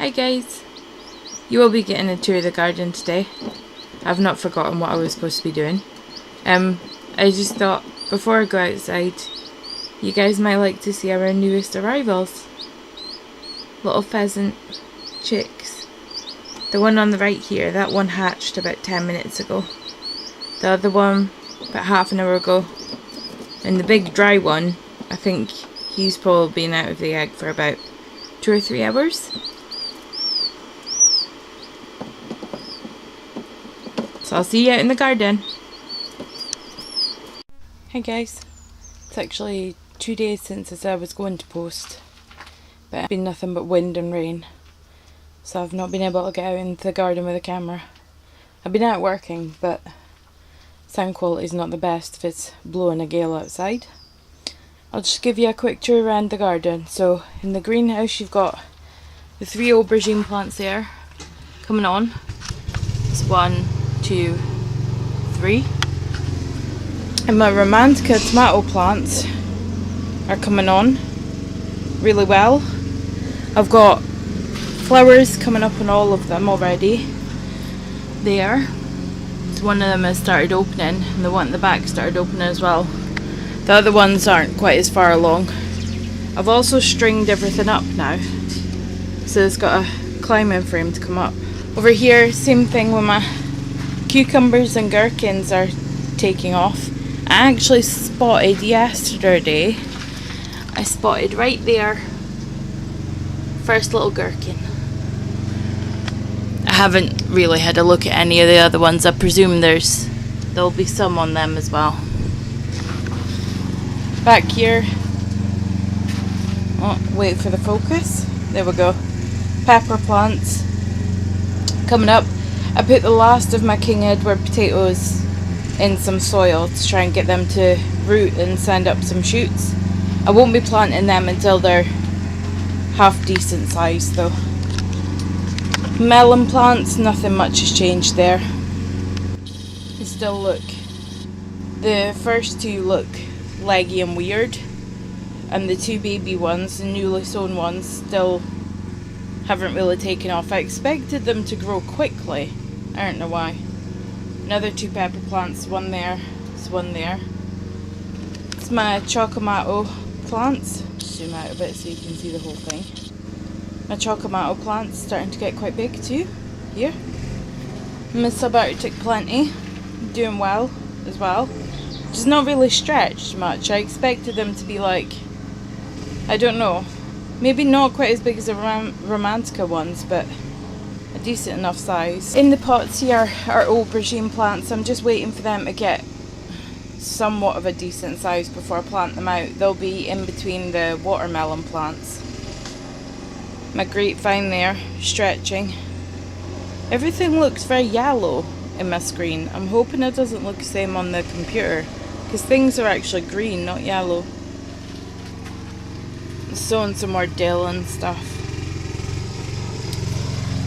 Hi guys, you will be getting a tour of the garden today. I've not forgotten what I was supposed to be doing. I just thought before I go outside, you guys might like to see our newest arrivals. Little pheasant chicks. The one on the right here, that one hatched about 10 minutes ago. The other one about half an hour ago. And the big dry one, I think he's probably been out of the egg for about 2 or 3 hours. So I'll see you out in the garden. Hi guys, it's actually 2 days since I said I was going to post, but it's been nothing but wind and rain, so I've not been able to get out into the garden with a camera. I've been out working, but sound quality is not the best if it's blowing a gale outside. I'll just give you a quick tour around the garden. So in the greenhouse you've got the 3 aubergine plants there coming on. It's 1, 2, 3. And my romantica tomato plants are coming on really well. I've got flowers coming up on all of them already. There. So one of them has started opening, and the one at the back started opening as well. The other ones aren't quite as far along. I've also stringed everything up now, so it's got a climbing frame to come up. Over here, same thing with my cucumbers and gherkins are taking off. I actually spotted yesterday, I spotted right there, first little gherkin. I haven't really had a look at any of the other ones. I presume there'll be some on them as well. Back here, oh, wait for the focus, there we go, pepper plants coming up. I put the last of my King Edward potatoes in some soil to try and get them to root and send up some shoots. I won't be planting them until they're half decent size though. Melon plants, nothing much has changed there. They still look, the first 2 look leggy and weird, and the 2 baby ones, the newly sown ones, still haven't really taken off. I expected them to grow quickly, I don't know why. Another 2 pepper plants, one there, there's one there. It's my chocomato plants. Zoom out a bit so you can see the whole thing. My chocomato plants starting to get quite big too, here. My subarctic plenty, doing well as well. Just not really stretched much. I expected them to be like, I don't know, maybe not quite as big as the romantica ones, but a decent enough size. In the pots here are aubergine plants. I'm just waiting for them to get somewhat of a decent size before I plant them out. They'll be in between the watermelon plants. My grapevine there, stretching. Everything looks very yellow in my screen. I'm hoping it doesn't look the same on the computer, because things are actually green, not yellow. Sowing some more dill and stuff.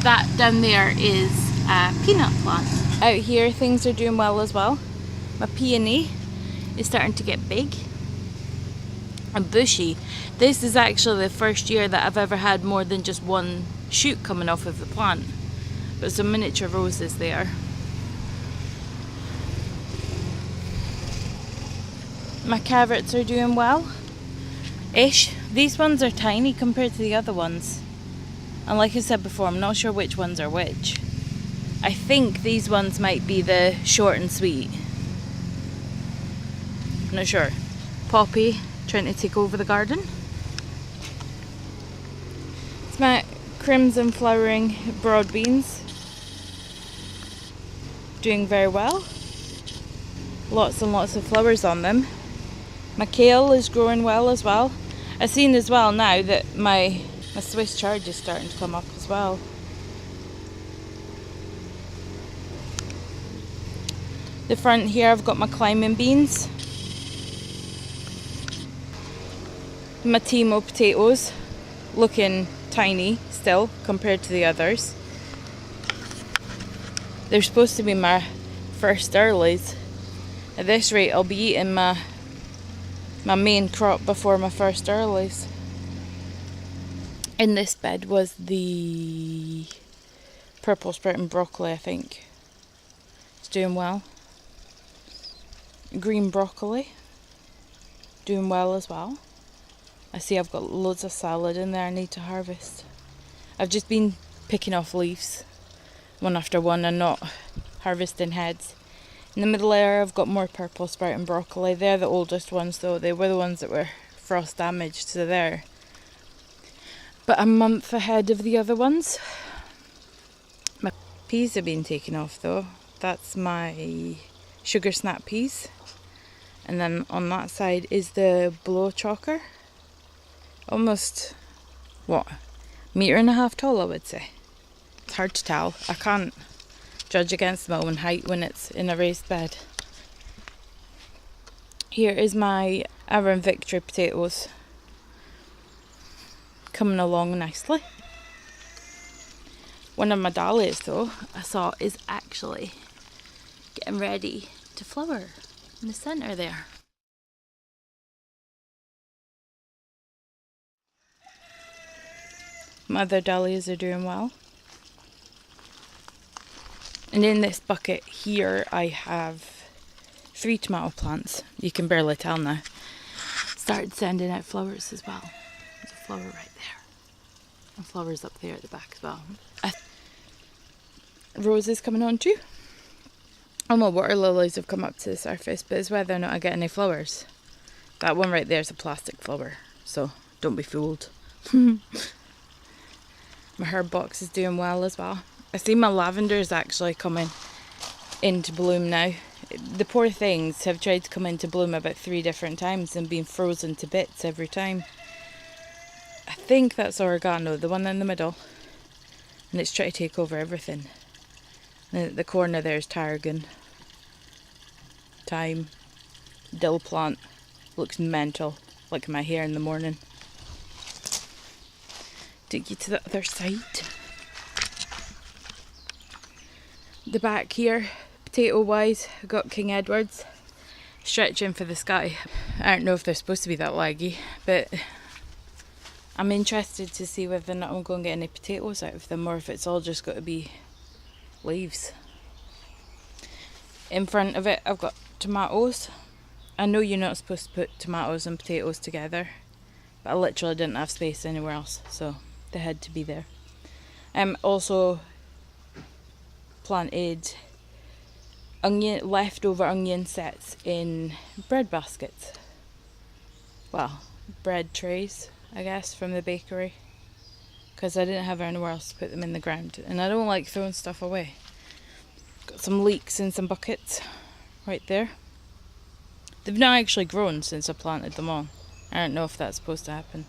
That down there is a peanut plant. Out here things are doing well as well. My peony is starting to get big and bushy. This is actually the first year that I've ever had more than just one shoot coming off of the plant. But some miniature roses there. My carrots are doing well ish. These ones are tiny compared to the other ones. And like I said before, I'm not sure which ones are which. I think these ones might be the short and sweet. I'm not sure. Poppy trying to take over the garden. It's my crimson flowering broad beans. Doing very well. Lots and lots of flowers on them. My kale is growing well as well. I've seen as well now that my Swiss chard is starting to come up as well. The front here I've got my climbing beans. My Timo potatoes, looking tiny still compared to the others. They're supposed to be my first earlies. At this rate I'll be eating my main crop before my first earlies. In this bed was the purple sprouting broccoli, I think. It's doing well. Green broccoli, doing well as well. I see I've got loads of salad in there I need to harvest. I've just been picking off leaves one after one and not harvesting heads. In the middle area I've got more purple sprouting broccoli. They're the oldest ones though. They were the ones that were frost damaged, so they're but a month ahead of the other ones. My peas have been taken off though. That's my sugar snap peas. And then on that side is the blow chalker. Almost, what, 1.5 meters tall I would say. It's hard to tell. I can't judge against my own height when it's in a raised bed. Here is my Arran Victory potatoes. Coming along nicely. One of my dahlias though, I saw is actually getting ready to flower in the centre there. My other dahlias are doing well. And in this bucket here I have 3 tomato plants. You can barely tell now. Started sending out flowers as well. There's a flower right there. And flowers up there at the back as well. Roses coming on too. All my water lilies have come up to the surface, but it's whether or not I get any flowers. That one right there is a plastic flower, so don't be fooled. My herb box is doing well as well. I see my lavender is actually coming into bloom now. The poor things have tried to come into bloom about 3 different times and been frozen to bits every time. I think that's oregano, the one in the middle. And it's trying to take over everything. And at the corner there's tarragon. Thyme. Dill plant. Looks mental. Like my hair in the morning. Take you to the other side. The back here, potato wise, I've got King Edwards. Stretching for the sky. I don't know if they're supposed to be that laggy, but I'm interested to see whether or not I'm going to get any potatoes out of them or if it's all just got to be leaves. In front of it I've got tomatoes. I know you're not supposed to put tomatoes and potatoes together, but I literally didn't have space anywhere else, so they had to be there. Also planted leftover onion sets in bread baskets. Well, bread trays, I guess, from the bakery. Because I didn't have anywhere else to put them in the ground. And I don't like throwing stuff away. Got some leeks in some buckets right there. They've not actually grown since I planted them on. I don't know if that's supposed to happen.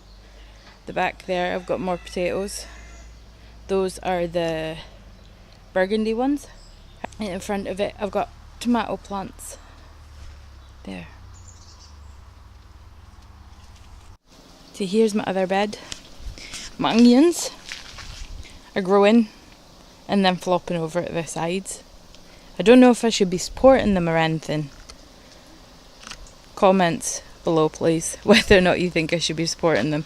The back there I've got more potatoes. Those are the burgundy ones. And in front of it I've got tomato plants. There. So here's my other bed. My onions are growing and then flopping over at the sides. I don't know if I should be supporting them or anything. Comments below please whether or not you think I should be supporting them.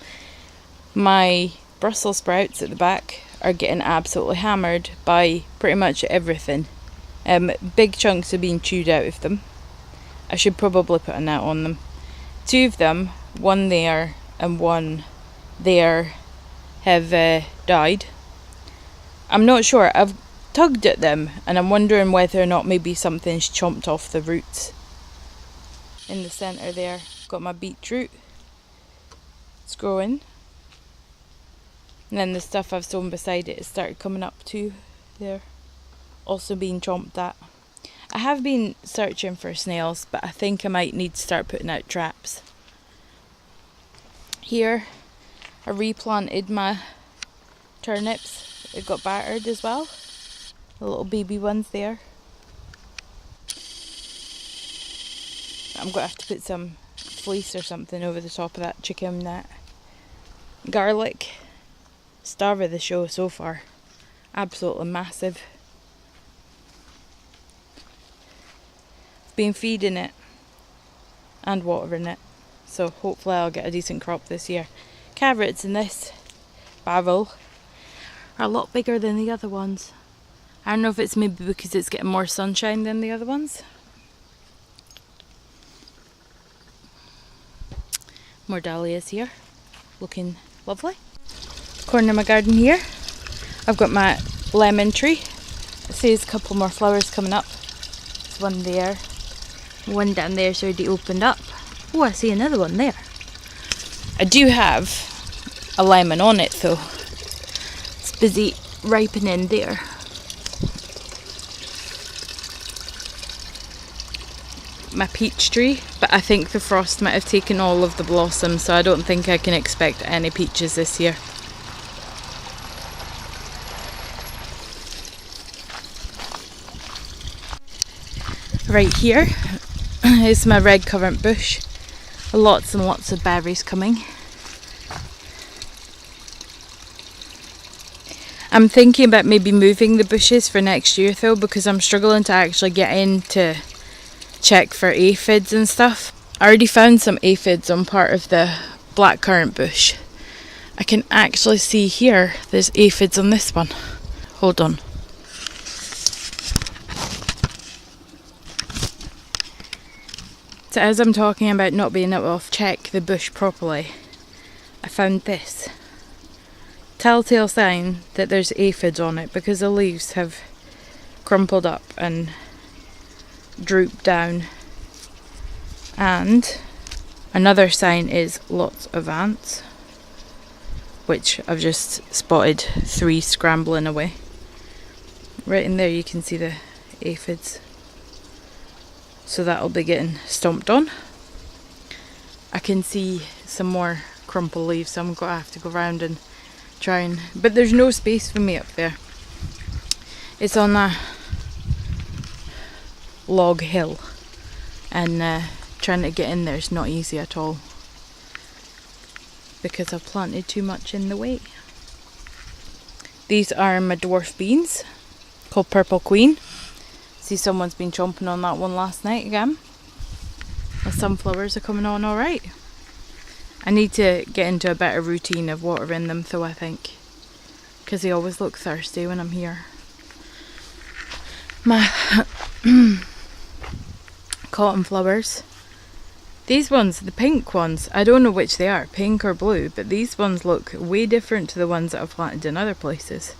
My Brussels sprouts at the back are getting absolutely hammered by pretty much everything. Big chunks are being chewed out of them. I should probably put a net on them. 2 of them, one there and one there, have died. I'm not sure. I've tugged at them and I'm wondering whether or not maybe something's chomped off the roots. In the centre there, got my beetroot. It's growing. And then the stuff I've sown beside it has started coming up too there. Also being chomped at. I have been searching for snails, but I think I might need to start putting out traps. Here, I replanted my turnips. It got battered as well. The little baby ones there. I'm going to have to put some fleece or something over the top of that chicken net. Garlic. Star of the show so far. Absolutely massive. Been feeding it and watering it, so hopefully I'll get a decent crop this year. Carrots in this basil are a lot bigger than the other ones. I don't know if it's maybe because it's getting more sunshine than the other ones. More dahlias here, looking lovely. Corner of my garden here, I've got my lemon tree. It says a couple more flowers coming up. There's one there. One down there's already opened up. Oh, I see another one there. I do have a lemon on it though. It's busy ripening there. My peach tree, but I think the frost might have taken all of the blossoms, so I don't think I can expect any peaches this year. Right here is my red currant bush. Lots and lots of berries coming. I'm thinking about maybe moving the bushes for next year though, because I'm struggling to actually get in to check for aphids and stuff. I already found some aphids on part of the blackcurrant bush. I can actually see here there's aphids on this one. Hold on. So as I'm talking about not being able to check the bush properly, I found this. Telltale sign that there's aphids on it because the leaves have crumpled up and droop down. And another sign is lots of ants, which I've just spotted 3 scrambling away. Right in there you can see the aphids, so that'll be getting stomped on. I can see some more crumpled leaves, so I'm going to have to go around and try and, but there's no space for me up there. It's on a log hill, and trying to get in there is not easy at all because I've planted too much in the way. These are my dwarf beans called Purple Queen. See, someone's been chomping on that one last night again. The sunflowers are coming on alright. I need to get into a better routine of watering them though, I think, because they always look thirsty when I'm here. My cotton flowers. These ones, the pink ones, I don't know which they are, pink or blue, but these ones look way different to the ones that I've planted in other places.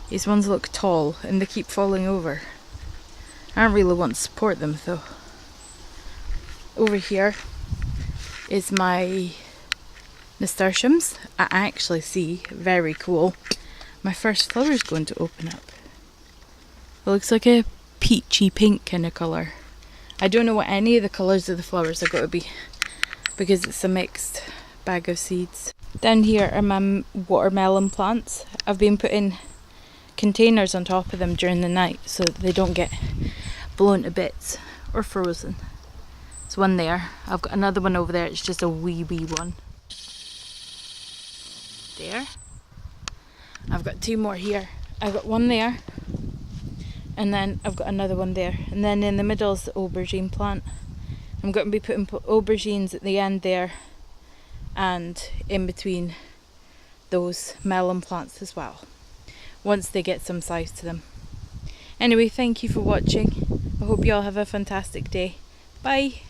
These ones look tall and they keep falling over. I don't really want to support them though. Over here is my nasturtiums. I actually see, very cool, my first flower is going to open up. It looks like a peachy pink kind of colour. I don't know what any of the colours of the flowers are going to be because it's a mixed bag of seeds. Down here are my watermelon plants. I've been putting containers on top of them during the night so that they don't get blown to bits or frozen. There's one there. I've got another one over there. It's just a wee one. There. I've got 2 more here. I've got one there. And then I've got another one there. And then in the middle is the aubergine plant. I'm going to be putting aubergines at the end there. And in between those melon plants as well. Once they get some size to them. Anyway, thank you for watching. I hope you all have a fantastic day. Bye.